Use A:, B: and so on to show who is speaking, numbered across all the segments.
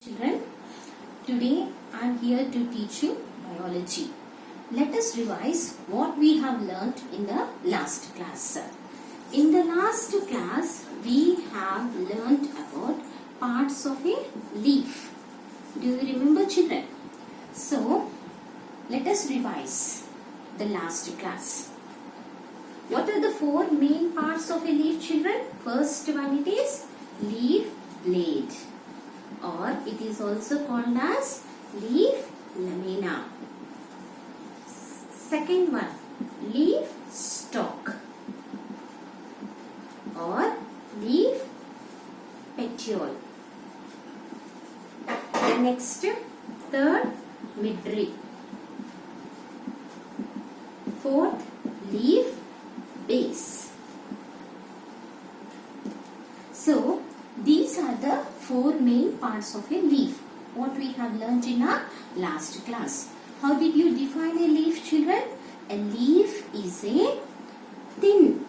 A: Children, today I am here to teach you biology. Let us revise what we have learnt in the last class. In the last class, we have learnt about parts of a leaf. Do you remember, children? So, let us revise the last class. What are the four main parts of a leaf, children? First one, it is leaf blade, or it is also called as leaf lamina. Second one, leaf stalk or leaf petiole. The next, third, midrib. Fourth, leaf base. So, these are the four main parts of a leaf, what we have learnt in our last class. How did you define a leaf, children? A leaf is a thin,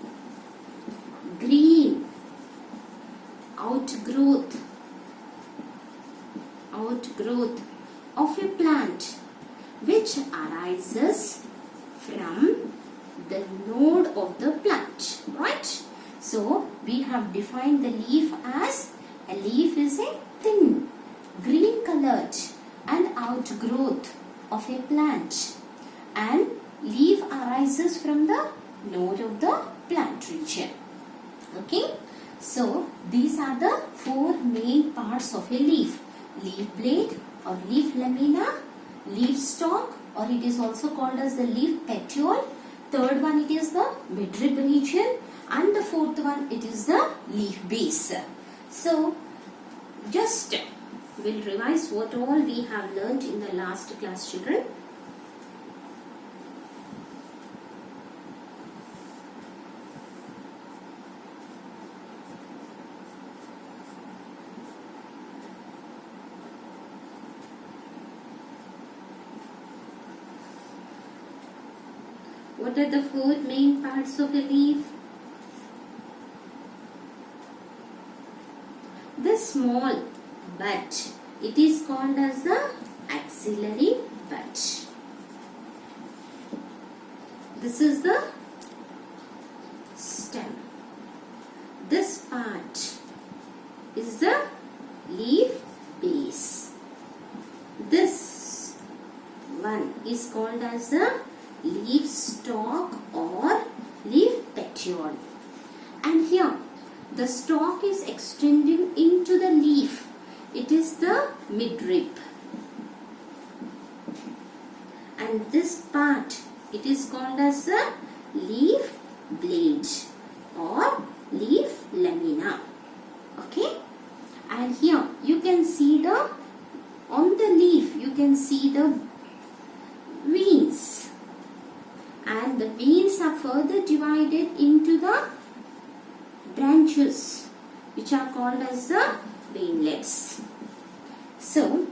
A: green outgrowth of a plant which arises from the node of the plant, right? So, we have defined the leaf as a leaf is a thin, green colored and outgrowth of a plant, and leaf arises from the node of the plant region. Okay, so these are the four main parts of a leaf: leaf blade or leaf lamina, leaf stalk, or it is also called as the leaf petiole. Third one, it is the midrib region, and the fourth one, it is the leaf base. So, just we'll revise what all we have learnt in the last class, children. What are the four main parts of a leaf? The small bud, it is called as the axillary bud. This is the stem. This part is the leaf base. This one is called as the leaf stalk or leaf petiole. And here, the stalk is extending into the leaf. It is the midrib. And this part, it is called as the leaf blade or leaf lamina. Okay? And here, you can see on the leaf, you can see the veins. And the veins are further divided into the branches, which are called as the veinlets. So,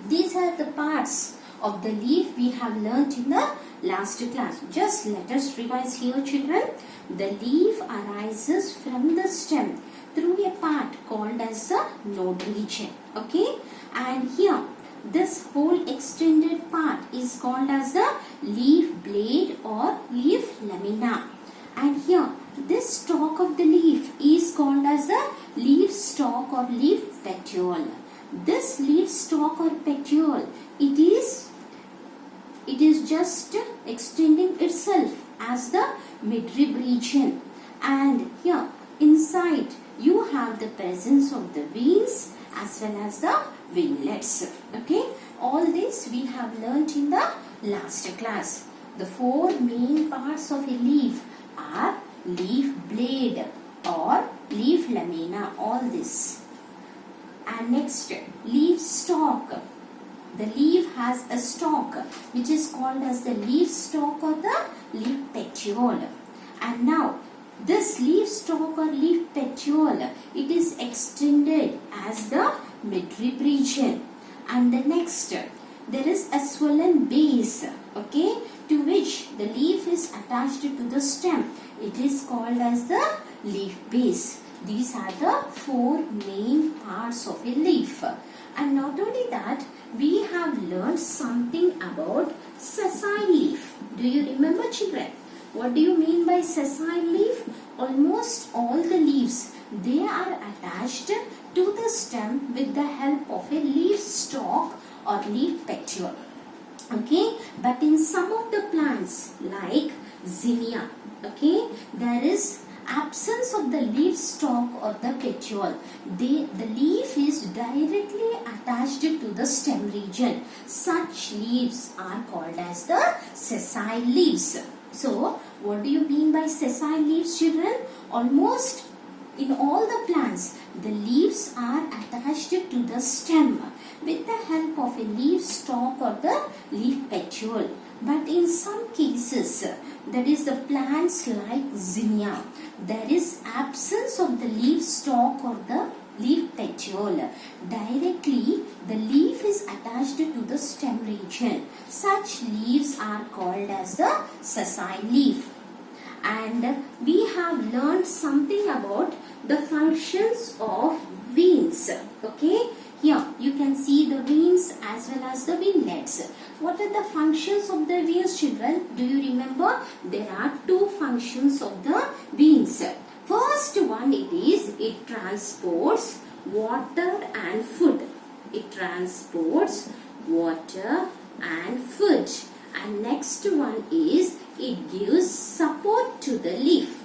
A: these are the parts of the leaf we have learnt in the last class. Just let us revise here, children. The leaf arises from the stem through a part called as the node region. Okay? And here, this whole extended part is called as the leaf blade or leaf lamina. And here, this stalk of the leaf is called as the leaf stalk or leaf petiole. This leaf stalk or petiole, it is just extending itself as the midrib region. And here, inside, you have the presence of the veins as well as the veinlets. Okay, all this we have learnt in the last class. The four main parts of a leaf are leaf blade or leaf lamina, all this. And next, leaf stalk. The leaf has a stalk which is called as the leaf stalk or the leaf petiole. And now, this leaf stalk or leaf petiole, it is extended as the midrib region. And the next, there is a swollen base, okay, to which the leaf is attached to the stem. It is called as the leaf base. These are the four main parts of a leaf. not only that, we have learned something about sessile leaf. Do you remember, children? What do you mean by sessile leaf? Almost all the leaves, they are attached to the stem with the help of a leaf stalk or leaf petiole. Okay, but in some of the plants like zinnia, okay, there is absence of the leaf stalk or the petiole. The leaf is directly attached to the stem region. Such leaves are called as the sessile leaves. So, what do you mean by sessile leaves, children? Almost in all the plants, the leaves are attached to the stem with the help of a leaf stalk or the leaf petiole. But in some cases, that is the plants like zinnia, there is absence of the leaf stalk or the leaf petiole. Directly, the leaf is attached to the stem region. Such leaves are called as the sessile leaf. And we have learned something about the functions of veins. Okay, here you can see the veins as well as the veinlets. What are the functions of the veins, children? Do you remember? There are two functions of the veins. First one, it transports water and food. It transports water and food. And next one is it gives support to the leaf.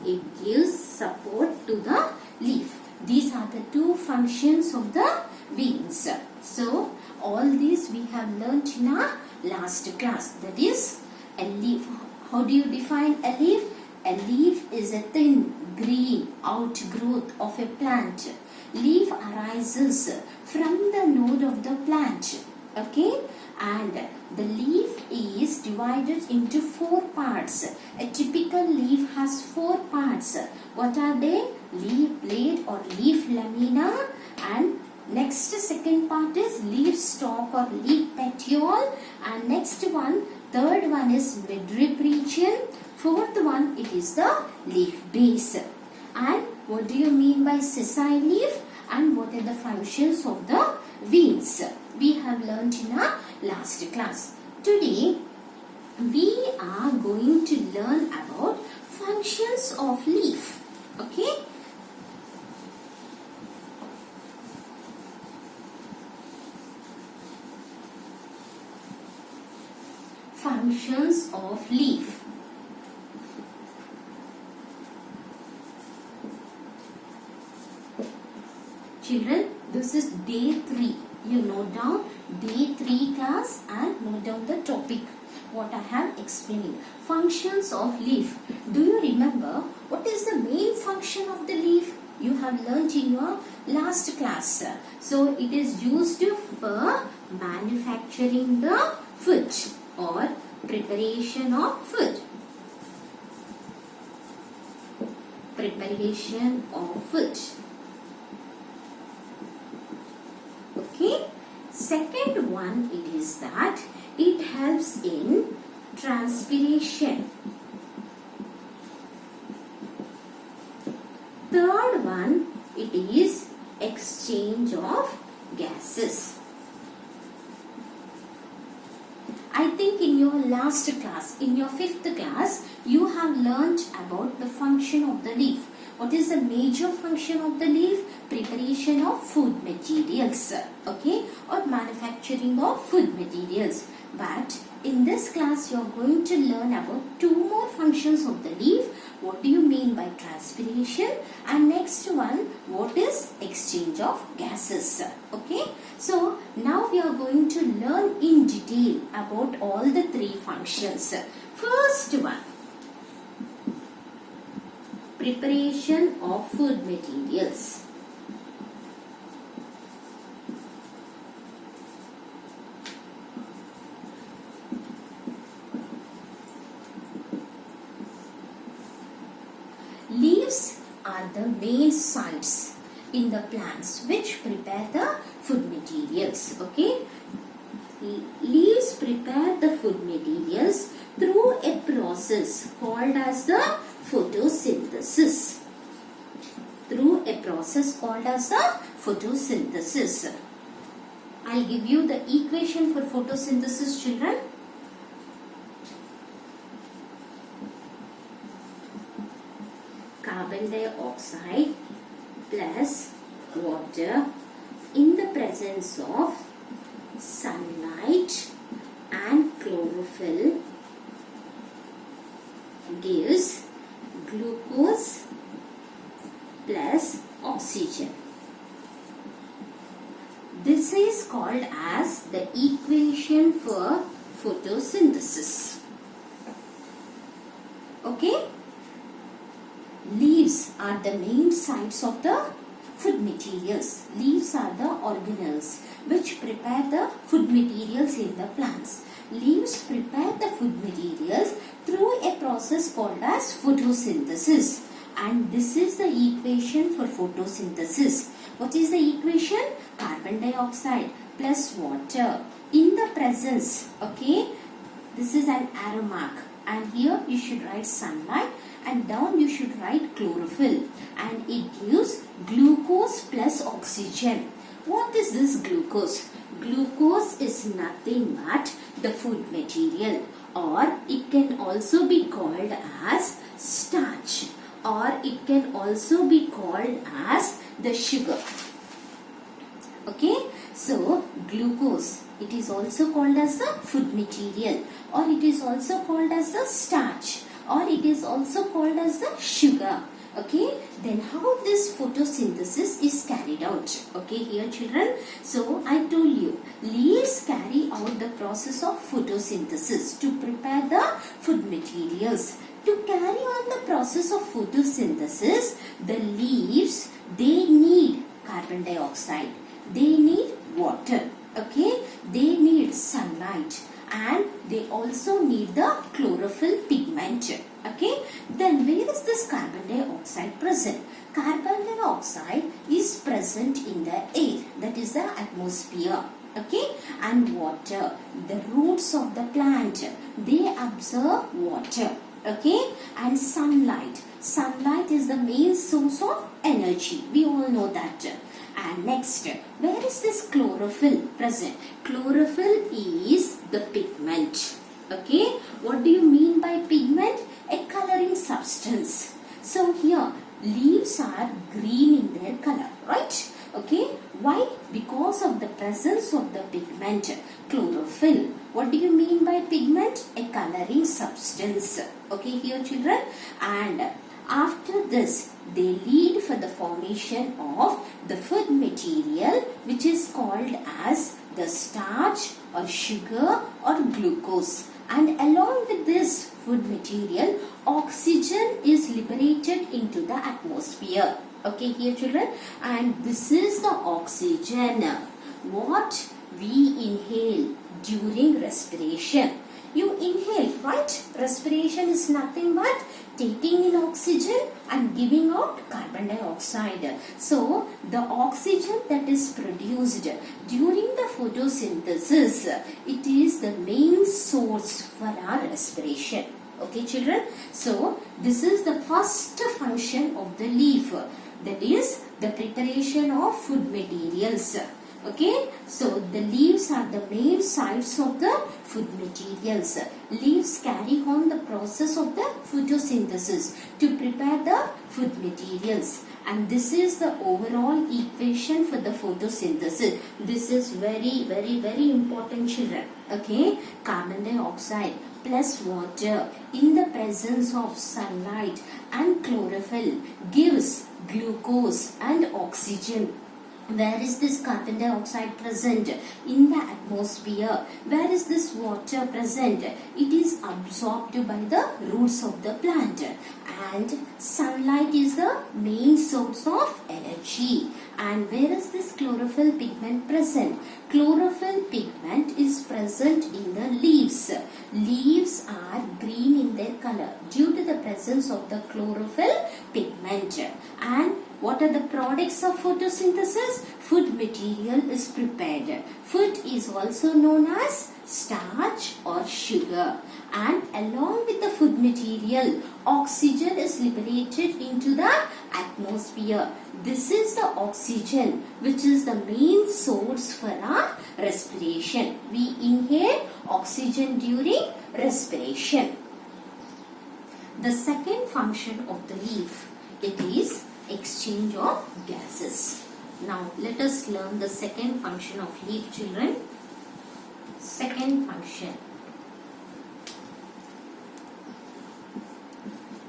A: It gives support to the leaf. These are the two functions of the veins. So, all these we have learnt in our last class. That is, a leaf. How do you define a leaf? A leaf is a thin, green outgrowth of a plant. Leaf arises from the node of the plant. Okay? And the leaf is divided into 4 parts. A typical leaf has 4 parts. What are they? Leaf blade or leaf lamina, and next second part is leaf stalk or leaf petiole, and next one, third one is midrib region, fourth one it is the leaf base. And what do you mean by sessile leaf, and what are the functions of the veins? We have learnt in our last class. Today we are going to learn about functions of leaf. Okay? Functions of leaf. Children, this is day 3. You note down day 3 class and note down the topic what I have explained. Functions of leaf. Do you remember what is the main function of the leaf? You have learnt in your last class. So it is used for manufacturing the food or preparation of food. Preparation of food. Okay. Second one, it is that it helps in transpiration. Third one, it is exchange of gases. I think in your last class, in your 5th class, you have learnt about the function of the leaf. What is the major function of the leaf? Preparation of food materials, okay, or manufacturing of food materials. But in this class, you are going to learn about 2 more functions of the leaf. What do you mean by transpiration? And next one, what is exchange of gases? Okay, so now we are going to learn in detail about all the 3 functions. First one, preparation of food materials. Leaves are the main sites in the plants which prepare the food materials. Okay, leaves prepare the food materials through a process called as the photosynthesis. Through a process called as the photosynthesis. I'll give you the equation for photosynthesis, children. Carbon dioxide plus water in the presence of sunlight and chlorophyll gives glucose plus oxygen. This is called as the equation for photosynthesis. Okay? Leaves are the main sites of the food materials. Leaves are the organelles which prepare the food materials in the plants. Leaves prepare the food materials through a process called as photosynthesis. And this is the equation for photosynthesis. What is the equation? Carbon dioxide plus water in the presence. Okay, this is an arrow mark, and here you should write sunlight, and down you should write chlorophyll, and it gives glucose plus oxygen. What is this glucose? Glucose is nothing but the food material, or it can also be called as starch, or it can also be called as the sugar. Okay, so glucose, it is also called as the food material, or it is also called as the starch, or it is also called as the sugar. Okay, then how this photosynthesis is carried out? Okay, here children, so I told you, leaves carry out the process of photosynthesis to prepare the food materials. To carry on the process of photosynthesis, the leaves, they need carbon dioxide, they need water, okay, they need sunlight, and they also need the chlorophyll pigment. Okay, then where is this carbon dioxide present? Carbon dioxide is present in the air, that is the atmosphere. Okay, and water, the roots of the plant, they absorb water. Okay, and sunlight, sunlight is the main source of energy, we all know that. And next, where is this chlorophyll present? Chlorophyll is the pigment. Okay, what do you mean by pigment? A coloring substance. So here leaves are green in their color, right? Okay, why? Because of the presence of the pigment, chlorophyll. What do you mean by pigment? A coloring substance. Okay, here children, and after this they lead for the formation of the food material which is called as the starch or sugar or glucose, and along with this food material, oxygen is liberated into the atmosphere. Okay, here children, and this is the oxygen what we inhale during respiration. You inhale, right? Respiration is nothing but taking in oxygen and giving out carbon dioxide. So, the oxygen that is produced during the photosynthesis, it is the main source for our respiration. Okay, children? So, this is the first function of the leaf. That is the preparation of food materials. Okay, so the leaves are the main sites of the food materials. Leaves carry on the process of the photosynthesis to prepare the food materials. And this is the overall equation for the photosynthesis. This is very, very, very important, children. Okay, carbon dioxide plus water in the presence of sunlight and chlorophyll gives glucose and oxygen. Where is this carbon dioxide present? In the atmosphere. Where is this water present? It is absorbed by the roots of the plant. And sunlight is the main source of energy. And where is this chlorophyll pigment present? Chlorophyll pigment is present in the leaves. Leaves are green in their color due to the presence of the chlorophyll pigment. And what are the products of photosynthesis? Food material is prepared. Food is also known as starch or sugar. And along with the food material, oxygen is liberated into the atmosphere. This is the oxygen which is the main source for our respiration. We inhale oxygen during respiration. The second function of the leaf, it is exchange of gases. Now let us learn the second function of leaf, children. Second function,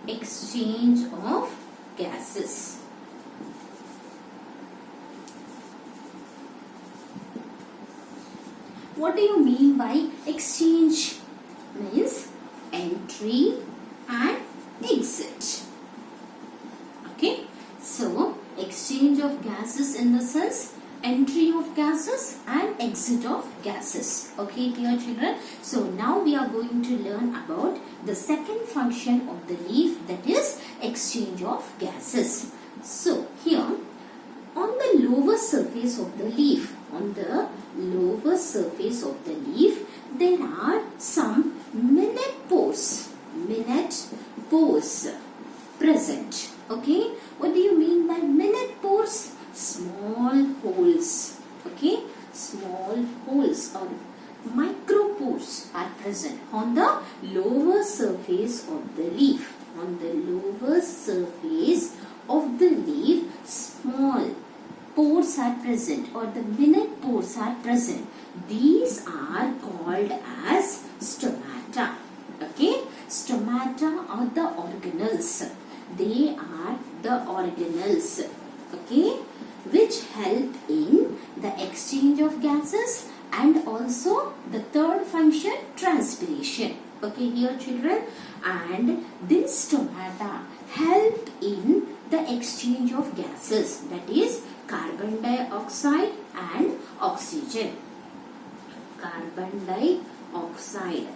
A: exchange of gases. What do you mean by exchange? Means entry and exit. Okay, so exchange of gases in the sense entry of gases and exit of gases. Okay, dear children. So now we are going to learn about the second function of the leaf, that is exchange of gases. So here on the lower surface of the leaf, there are some minute pores present. Okay, what do you mean by minute pores? Small holes. Okay, small holes or micropores are present on the lower surface of the leaf. On the lower surface of the leaf, small pores are present, or the minute pores are present. These are called as stomata. Okay, stomata are the organelles. They are the organelles, okay, which help in the exchange of gases and also the third function, transpiration. Okay, dear children, and these stomata help in the exchange of gases, that is carbon dioxide and oxygen. Carbon dioxide.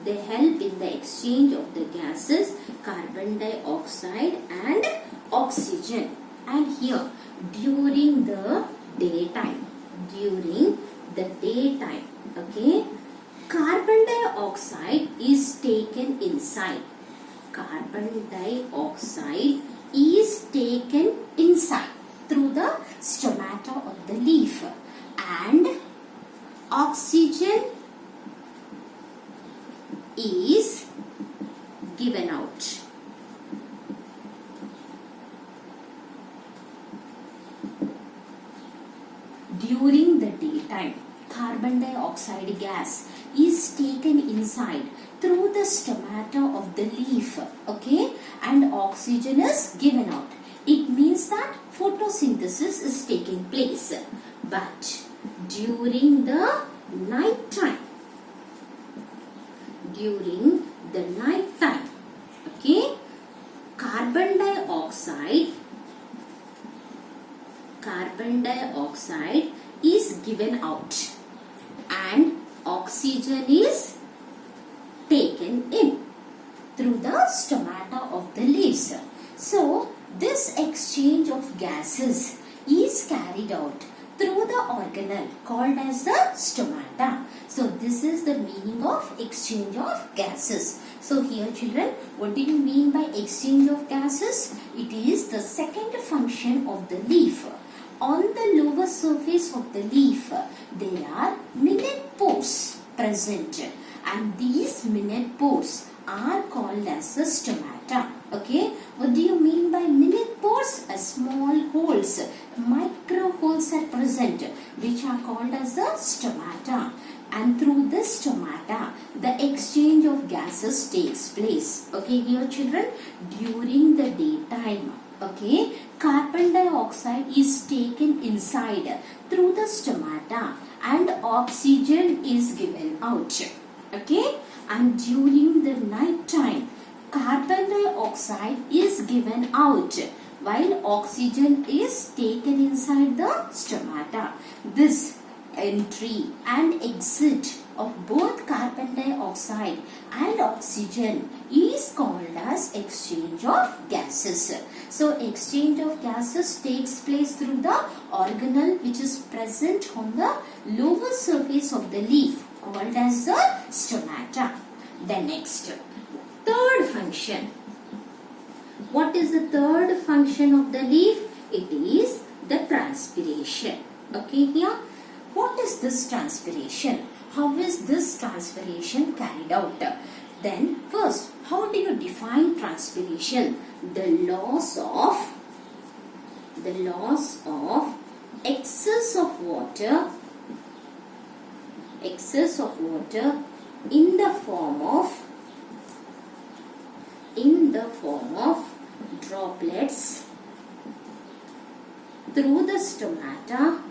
A: They help in the exchange of the gases, carbon dioxide and oxygen. And here, during the daytime, okay, carbon dioxide is taken inside. Carbon dioxide is taken inside through the stomata of the leaf, and oxygen is given out. During the daytime, carbon dioxide gas is taken inside through the stomata of the leaf, okay, and oxygen is given out. It means that photosynthesis is taking place. But during the night time, okay, carbon dioxide is given out and oxygen is taken in through the stomata of the leaves. So this exchange of gases is carried out through the organelle called as the stomata. So this is the meaning of exchange of gases. So here children, what do you mean by exchange of gases? It is the second function of the leaf. On the lower surface of the leaf, there are minute pores present, and these minute pores are called as the stomata. Okay, what do you mean by minute pores? Small holes, micro holes are present, which are called as the stomata. And through this stomata, the exchange of gases takes place. Okay, dear children, during the daytime, okay, carbon dioxide is taken inside through the stomata and oxygen is given out. Okay, and during the night time, carbon dioxide is given out while oxygen is taken inside the stomata. This entry and exit of both carbon dioxide and oxygen is called as exchange of gases. So exchange of gases takes place through the organelle which is present on the lower surface of the leaf called as the stomata. The next, third function. What is the third function of the leaf? It is the transpiration. Okay, here what is this transpiration? How is this transpiration carried out? Then first, how do you define transpiration? The loss of excess of water in the form of droplets through the stomata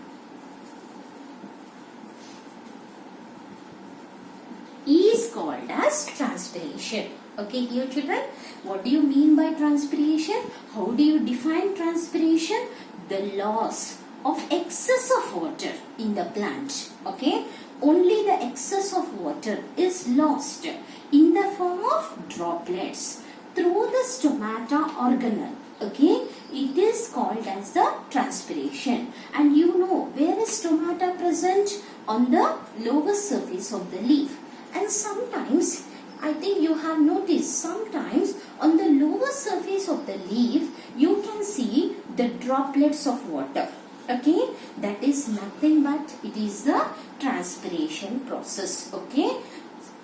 A: is called as transpiration. Okay, dear children, what do you mean by transpiration? How do you define transpiration? The loss of excess of water in the plant. Okay, only the excess of water is lost in the form of droplets through the stomata organelle. Okay, it is called as the transpiration. And you know, where is stomata present? On the lower surface of the leaf. And sometimes, I think you have noticed, sometimes on the lower surface of the leaf, you can see the droplets of water. Okay, that is nothing but it is the transpiration process. Okay,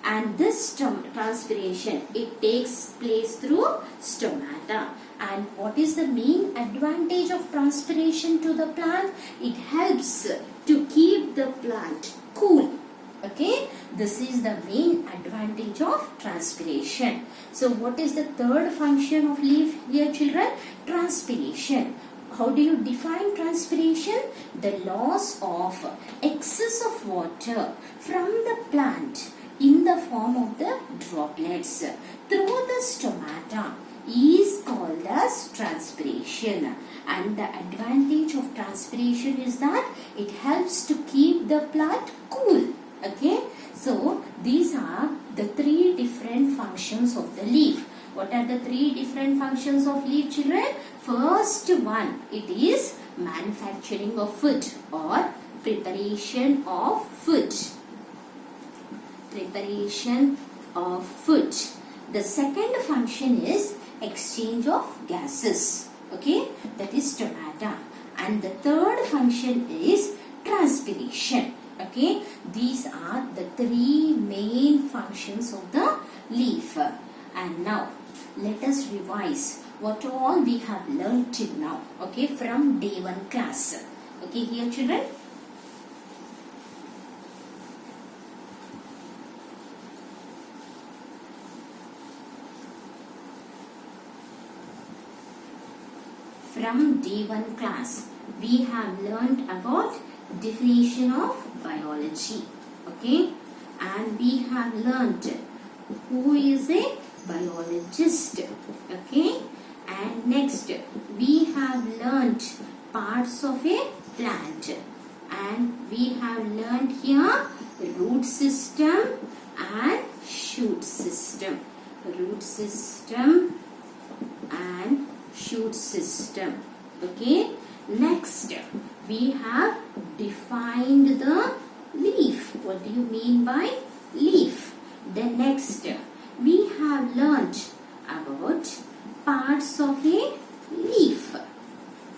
A: and this transpiration, it takes place through stomata. And what is the main advantage of transpiration to the plant? It helps to keep the plant cool. Okay, this is the main advantage of transpiration. So what is the third function of leaf, dear children? Transpiration. How do you define transpiration? The loss of excess of water from the plant in the form of the droplets through the stomata is called as transpiration. And the advantage of transpiration is that it helps to keep the plant cool. Okay, so these are the three different functions of the leaf. What are the three different functions of leaf, children? First one, it is manufacturing of food or preparation of food. Preparation of food. The second function is exchange of gases. Okay, that is stomata. And the third function is transpiration. Okay, these are the three main functions of the leaf. And now let us revise what all we have learned till now. Okay, from day 1 class. Okay, here children. From day 1 class, we have learned about definition of biology. Okay, and we have learned who is a biologist. Okay, and next we have learned parts of a plant, and we have learned here root system and shoot system. Root system and shoot system. Okay, next we have defined the leaf. What do you mean by leaf? Then next we have learned about parts of a leaf.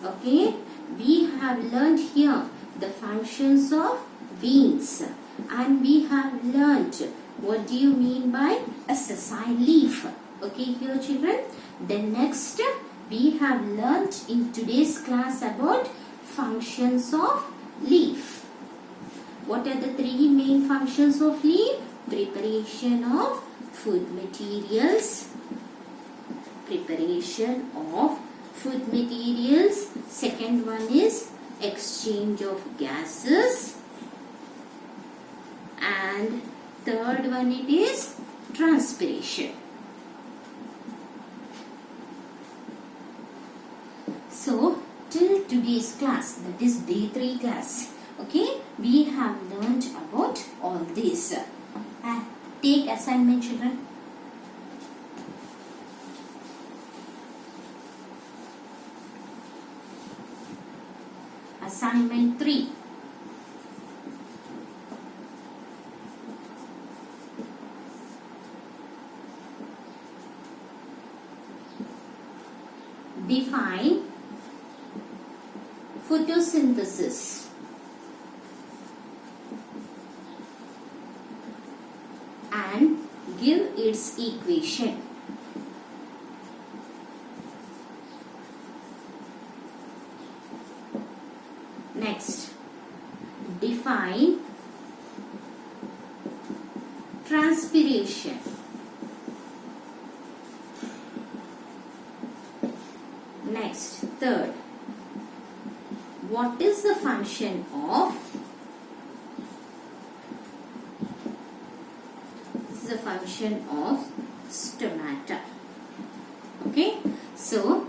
A: Okay, we have learned here the functions of veins, and we have learned what do you mean by a sessile leaf. Okay, here children. Then next we have learned in today's class about functions of leaf. What are the three main functions of leaf? Preparation of food materials. Preparation of food materials. Second one is exchange of gases. And third one it is transpiration. So, till today's class, that is day 3 class, okay, we have learned about all this. Take assignment, children. Assignment 3. Define photosynthesis. and give its equation. Next, define transpiration. Next, third, what is the function of stomata? Okay, so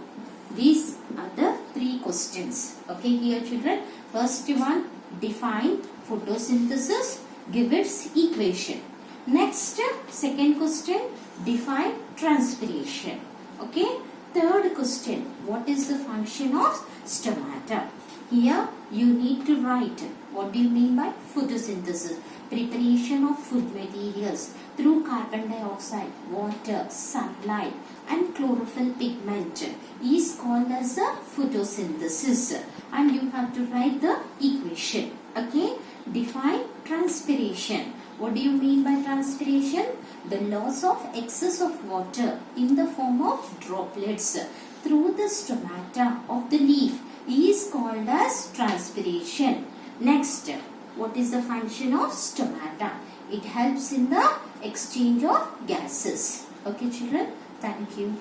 A: these are the three questions. Okay, here children, first one, define photosynthesis, give its equation. Next, second question, define transpiration. Okay, third question, what is the function of stomata? Here you need to write what do you mean by photosynthesis. Preparation of food materials through carbon dioxide, water, sunlight and chlorophyll pigment is called as the photosynthesis, and you have to write the equation. Okay, define transpiration. What do you mean by transpiration? The loss of excess of water in the form of droplets through the stomata of the leaf is called as transpiration. Next, what is the function of stomata? It helps in the exchange of gases. Okay children, thank you.